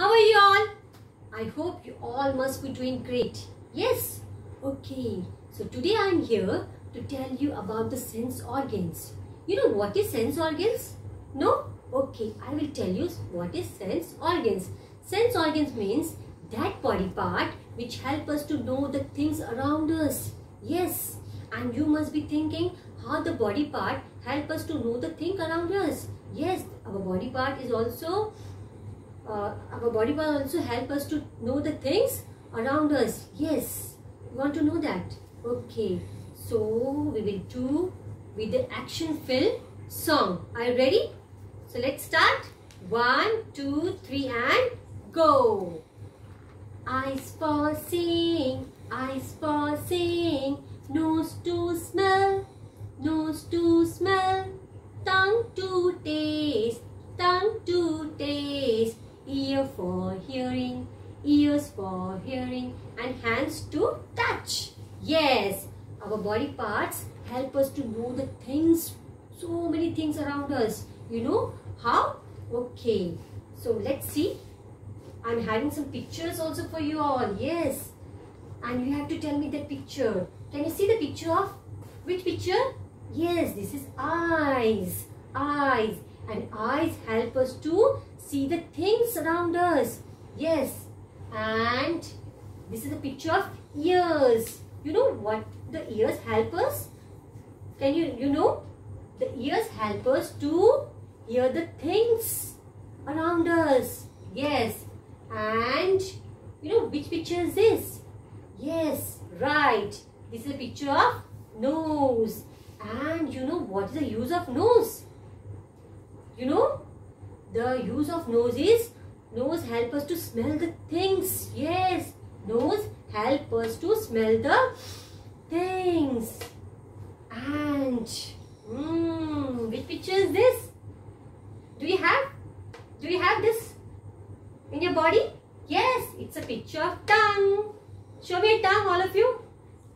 How are you all? I hope you all must be doing great. Yes? Okay. So today I am here to tell you about the sense organs. You know what is sense organs? No? Okay, I will tell you what is sense organs. Sense organs means that body part which help us to know the things around us. Yes. And you must be thinking how the body part help us to know the thing around us. Yes, our body part is also help us to know the things around us. Yes, you want to know that? Okay, so we will do with the action film song. Are you ready? So let's start. 1, 2, 3 and go. Eyes for seeing, nose to smell, tongue to taste, ear for hearing, ears for hearing, and hands to touch. Yes, our body parts help us to know the things, so many things around us. You know how? Okay, so let's see. I'm having some pictures also for you all. Yes, and you have to tell me the picture. Can you see the picture of which picture? Yes, this is eyes. Eyes. And eyes help us to see the things around us. Yes. And this is a picture of ears. You know what the ears help us? Can you know? The ears help us to hear the things around us. Yes. And you know which picture is this? Yes, right. This is a picture of nose. And you know what is the use of nose? You know, the use of nose is, nose help us to smell the things. Yes, nose help us to smell the things. And which picture is this? Do you have this in your body? Yes, it's a picture of tongue. Show me a tongue, all of you.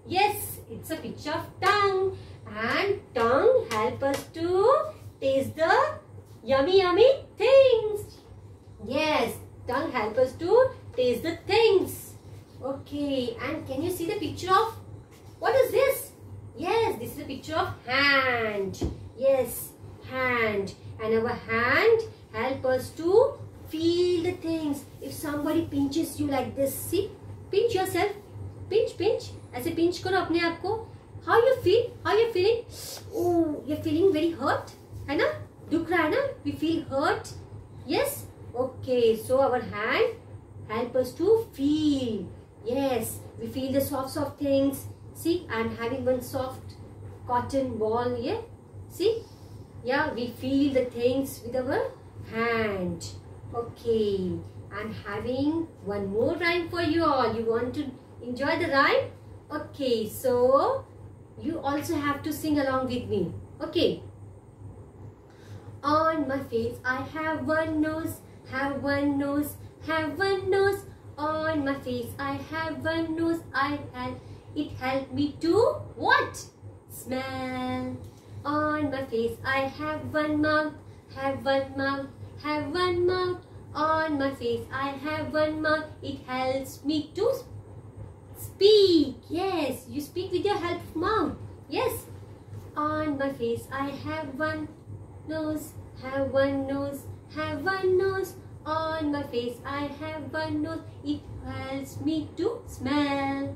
Yes, it's a picture of tongue. And tongue help us to taste the yummy things. Yes, tongue help us to taste the things. Okay, and can you see the picture of, what is this? Yes, this is a picture of hand. Yes, hand. And our hand help us to feel the things. If somebody pinches you like this, see, pinch yourself. Pinch. ऐसे pinch करो अपने आप को. How you feel? How you feeling? Oh, you're feeling very hurt, है ना? दुख रहा है ना? We feel hurt. Yes. Okay. So our hand help us to feel. Yes. We feel the soft things. See, I'm having one soft cotton ball here. See? Yeah, we feel the things with our hand. Okay. I'm having one more rhyme for you all. You want to enjoy the rhyme? Okay. So you also have to sing along with me. Okay. On my face I have one nose, have one nose, have one nose. On my face I have one nose, it help me to what? Smell. On my face I have one mouth, have one mouth, have one mouth. On my face I have one mouth, it helps me to speak. Yes, you speak with your help of mouth. Yes. On my face I have one nose, have one nose, have one nose. On my face I have one nose, it helps me to smell.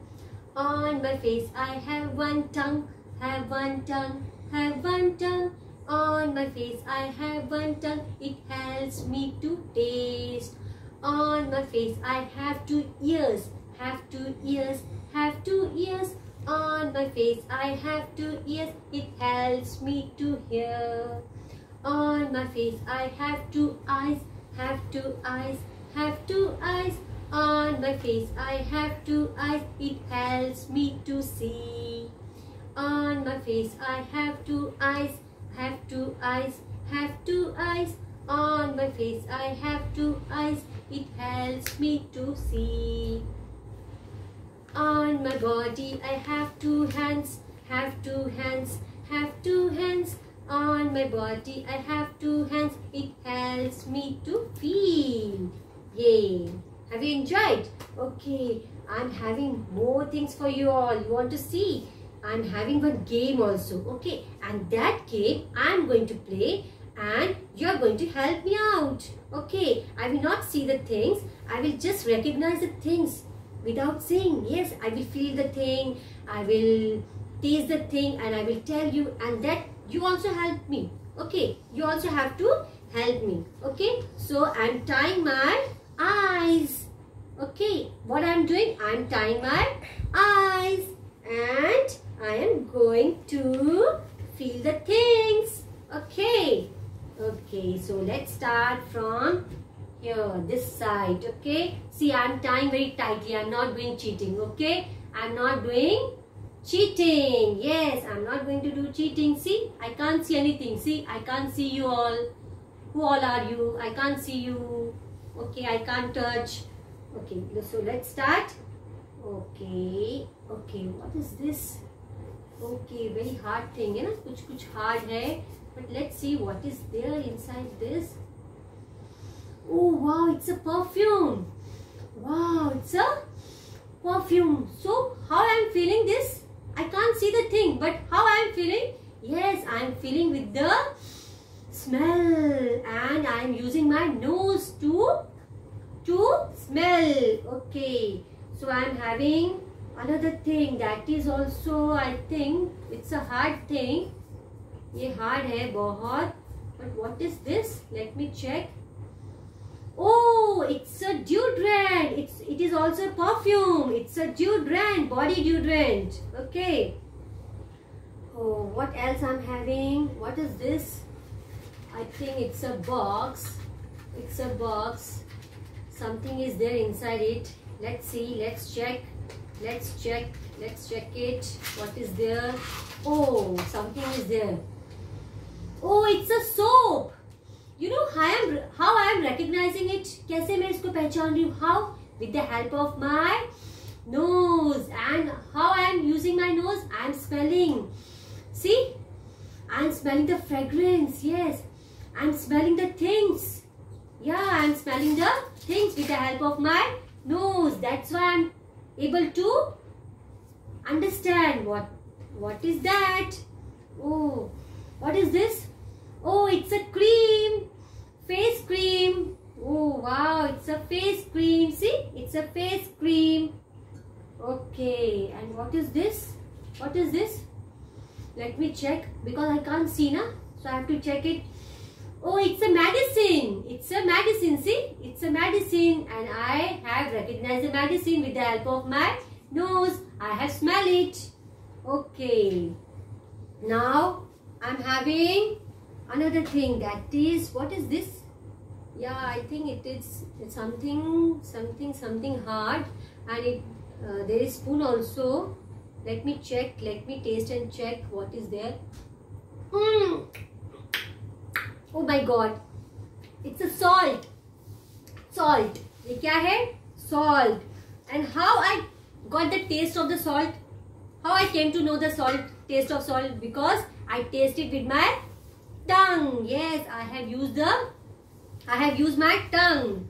On my face I have one tongue, have one tongue, have one tongue. On my face I have one tongue, it helps me to taste. On my face I have 2 ears, have 2 ears, have 2 ears. On my face I have 2 ears, it helps me to hear. On my face I have 2 eyes, have 2 eyes, have 2 eyes. On my face I have 2 eyes, it helps me to see. On my face I have 2 eyes, have 2 eyes, have 2 eyes. On my face I have 2 eyes, it helps me to see. On my body I have 2 hands, have 2 hands, have 2 hands. On my body I have 2 hands, it helps me to feel. Yay! Have you enjoyed? Okay, I'm having more things for you all. You want to see? I'm having one game also. Okay, and that game I'm going to play and you're going to help me out. Okay, I will not see the things. I will just recognize the things without saying. Yes, I will feel the thing. I will taste the thing and I will tell you, and that you also help me. Okay, you also have to help me. Okay, so I'm tying my eyes. Okay, what I'm doing? I'm tying my eyes and I am going to feel the things. Okay, okay, so let's start from here, this side. Okay, see, I'm tying very tightly. I'm not doing cheating. Okay, I'm not doing cheating. Yes, I'm not going to do cheating. See, I can't see anything. See, I can't see you all. Who all are you? I can't see you. Okay, I can't touch. Okay, so let's start. Okay, okay, what is this? Okay, very hard thing, you know, kuch hard hai. But let's see what is there inside this. Oh wow, it's a perfume. Wow, it's a perfume. So how I am feeling this? I can't see the thing, but how I am feeling? Yes, I am feeling with the smell, and I am using my nose to smell. Okay, so I am having another thing that is also, I think it's a hard thing. ये hard है बहुत. But what is this? Let me check. Oh, it's a deodorant. It is also a perfume. It's a deodorant, body deodorant. Okay. Oh, what else I'm having? What is this? I think it's a box. It's a box. Something is there inside it. Let's see. Let's check. Let's check. Let's check it. What is there? Oh, something is there. Oh, it's a soap. You know how I am recognizing it? कैसे मैं इसको पहचान रही हूँ? How? With the help of my nose. And how I am using my nose? I am smelling. See? I am smelling the fragrance. Yes. I am smelling the things. Yeah, I am smelling the things with the help of my nose. That's why I am able to understand what is that. Oh, what is this? Oh, it's a cream, face cream. Oh wow, it's a face cream. See, it's a face cream. Okay, and what is this? What is this? Let me check because I can't see na, so I have to check it. Oh, it's a medicine. It's a medicine. See, it's a medicine, and I have recognized the medicine with the help of my nose. I have smelled it. Okay, now I'm having another thing, that is, what is this? Yeah, I think it's something hard, and there is spoon also. Let me check. Let me taste and check what is there. Oh my God! It's a salt. Salt. ये क्या है? Salt. And how I got the taste of the salt? How I came to know the salt, taste of salt? Because I tasted with my tongue. Yes, I have used my tongue.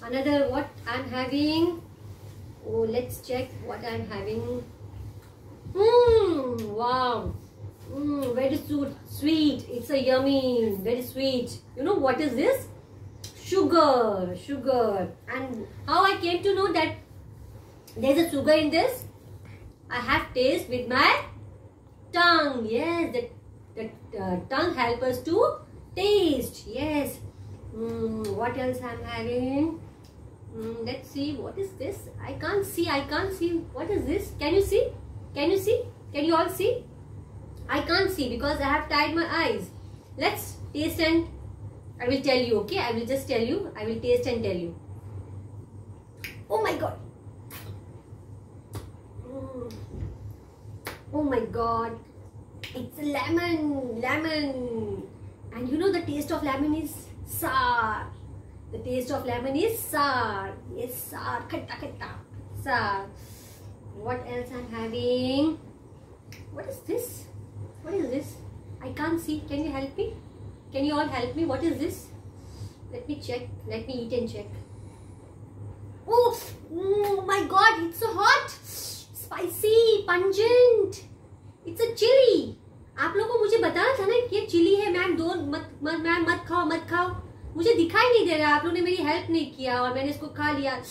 Another, what I'm having? Oh, let's check what I'm having. Wow. Very sweet. It's a yummy, very sweet. You know what is this? Sugar. And how I came to know that there's a sugar in this? I have taste with my tongue. Yes, the tongue helps us to taste. Yes. What else I'm having? Let's see. What is this? I can't see. What is this? Can you see? Can you all see? I can't see because I have tied my eyes. Let's taste and I will tell you. Okay, I will just tell you. I will taste and tell you. Oh my God. Oh my God. It's a lemon. And you know the taste of lemon is sour. The taste of lemon is sour. Yes, sour. Khatta. Sour. What else I'm having? What is this? What is this? I can't see. Can you help me? Can you all help me? What is this? Let me check. Let me eat and check. Oh my God, it's so hot, spicy, pungent. It's a chili. आप लोगों को मुझे बताना था ना कि ये chilli है मैम, दो मत खाओ. मुझे दिखाई नहीं दे रहा, आप लोगों ने मेरी हेल्प नहीं किया और मैंने इसको खा लिया.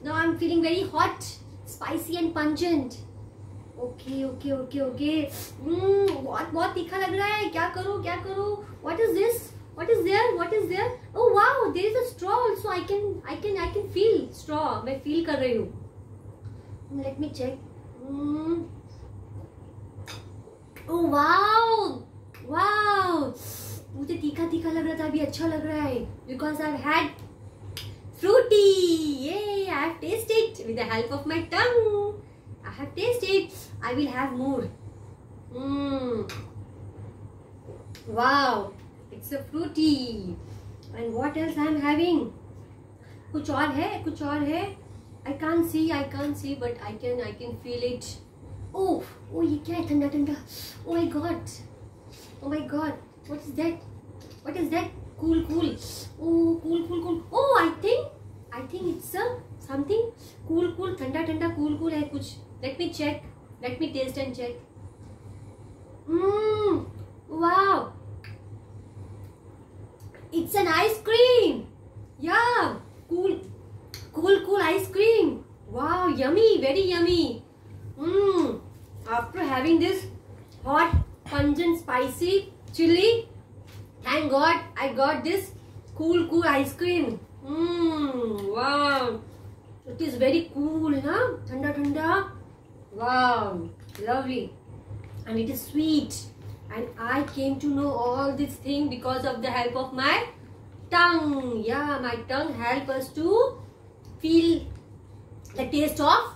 Now I'm feeling very hot, spicy and pungent. Okay. बहुत तीखा लग रहा है. क्या करूँ? What is this? What is there? Oh wow, there is a straw also. I can feel straw. मैं feel कर रही हूँ. Let me check. Oh wow. मुझे तीखा लग रहा था, अभी अच्छा लग रहा है. Because I've had fruity. Yay! I have tasted with the help of my tongue. I have tasted. I will have more. Wow. It's a fruity. And what else I am having? कुछ और है. I can't see, but I can feel it. Oh, ये क्या है? ठंडा. Oh my God. What is that? Cool. Oh, cool. Oh, I think it's something cool. ठंडा cool है कुछ. Let me check. Let me taste and check. Wow. It's an ice cream. Yeah, cool ice cream. Wow, yummy, very yummy. After having this hot, pungent, spicy chili, thank God I got this cool ice cream. Wow, it is very cool, huh? Thanda. Wow, lovely, and it is sweet. And I came to know all this thing because of the help of my tongue. Yeah, my tongue helps us to feel the taste of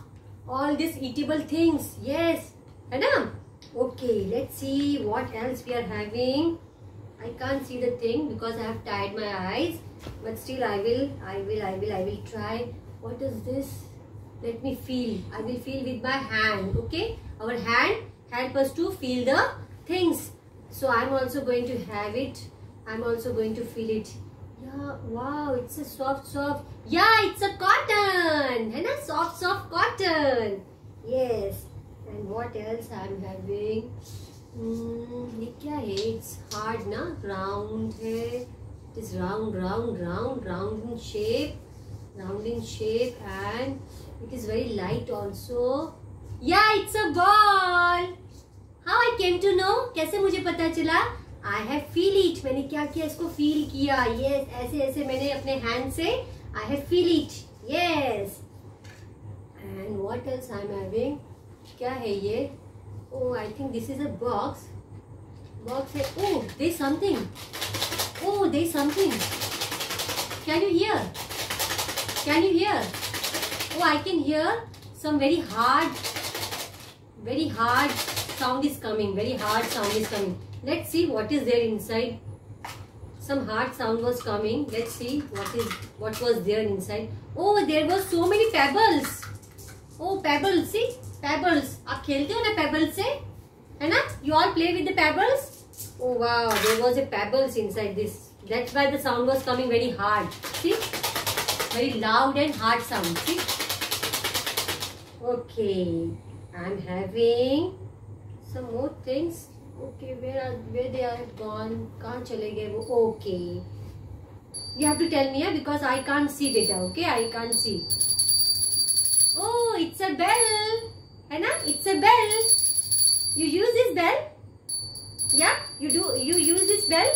all these eatable things. Yes, Anna. Okay, let's see what else we are having. I can't see the thing because I have tied my eyes, but still I will try. What is this? Let me feel. I will feel with my hand. Okay, our hand help us to feel the things. So I'm also going to have it. I'm also going to feel it. Yeah, wow, it's a soft. Yeah, it's a cotton. है ना? Soft cotton. Yes. And what else I'm having? ये क्या है? It's hard ना? Round है. It is round in shape. And it is very light also. Yeah, it's a ball. How I came to know? कैसे मुझे पता चला? I have feel it. मैंने क्या किया? इसको feel किया. Yes, ऐसे मैंने अपने hand से I have feel it. Yes. And what else I'm having? क्या है ये? Oh, I think this is a box. Box है. Oh, there's something. Can you hear? Oh, I can hear some very hard sound is coming. Very hard sound is coming. Let's see what is there inside. Some hard sound was coming. Let's see what was there inside. Oh, there was so many pebbles. Oh, pebbles. See, pebbles. आप खेलते हो ना pebbles से, है ना? You all play with the pebbles. Oh wow, there was a pebbles inside this. That's why the sound was coming very hard. See, very loud and hard sound. See. Okay, I'm having some more things. Okay, where they are gone? कहाँ चले गए वो? Okay, you have to tell me, yeah, because I can't see beta. Okay, I can't see. Oh, it's a bell, है ना? It's a bell. You use this bell? Yeah, you do. You use this bell?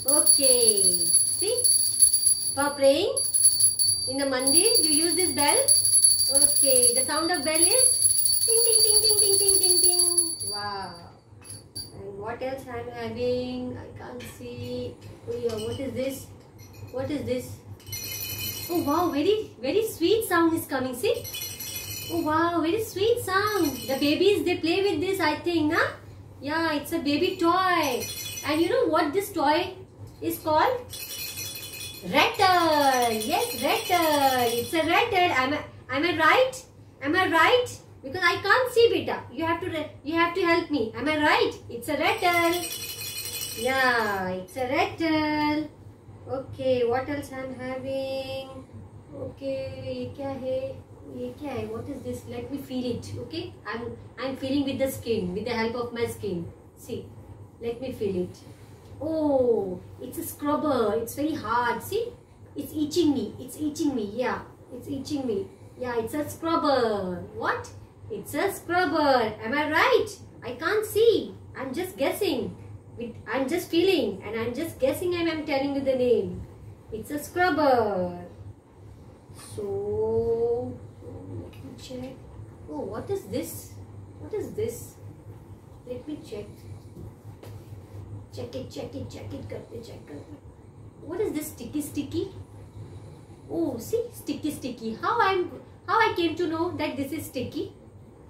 Okay. See, for praying in the mandir, you use this bell. Okay, the sound of bell is ting ting ting ting ting ting ting ting. Wow. And what else I'm having? I can't see. Oh yeah, what is this? What is this? Oh wow, very sweet sound is coming. See? Oh wow, very sweet sound. The babies, they play with this, I think, huh? Yeah, it's a baby toy. And you know what this toy is called? Rattle. Yes, rattle. It's a rattle. Am I right? Am I right? Because I can't see, beta. You have to help me. Am I right? It's a rattle. Yeah, it's a rattle. Okay, what else I'm having? Okay, ये क्या है? ये क्या है? What is this? Let me feel it. Okay, I'm feeling with the skin, with the help of my skin. See, let me feel it. Oh, it's a scrubber. It's very hard. See, it's itching me. It's itching me. Yeah, it's itching me. Yeah, it's a scrubber. What? It's a scrubber. Am I right? I can't see. I'm just guessing. I'm just feeling, and I'm just guessing. And I'm telling you the name. It's a scrubber. So let me check. Oh, what is this? What is this? Let me check. Check it. Karte. What is this sticky? Oh, see, sticky. How I came to know that this is sticky?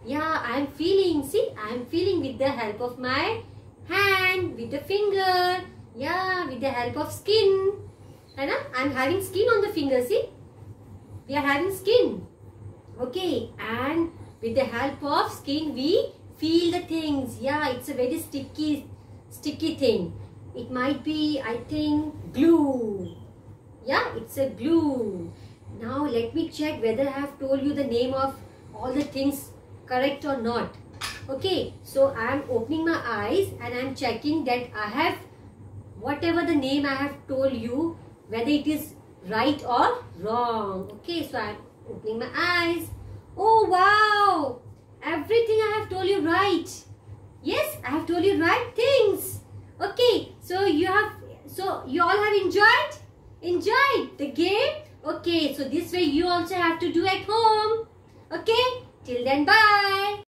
Yeah, I'm feeling. See, I'm feeling with the help of my hand, with the finger. Yeah, with the help of skin. Right? I'm having skin on the finger. See, we are having skin. Okay, and with the help of skin, we feel the things. Yeah, it's a very sticky thing. It might be, I think, glue. Yeah, it's a glue. Now let me check whether I have told you the name of all the things correct or not. Okay, so I am opening my eyes and I am checking that I have whatever the name I have told you, whether it is right or wrong. Okay, so I am opening my eyes. Oh wow, everything I have told you right. Yes, I have told you right things. Okay, so you all have enjoyed the game. Okay, so this way you also have to do at home. Okay, till then, bye.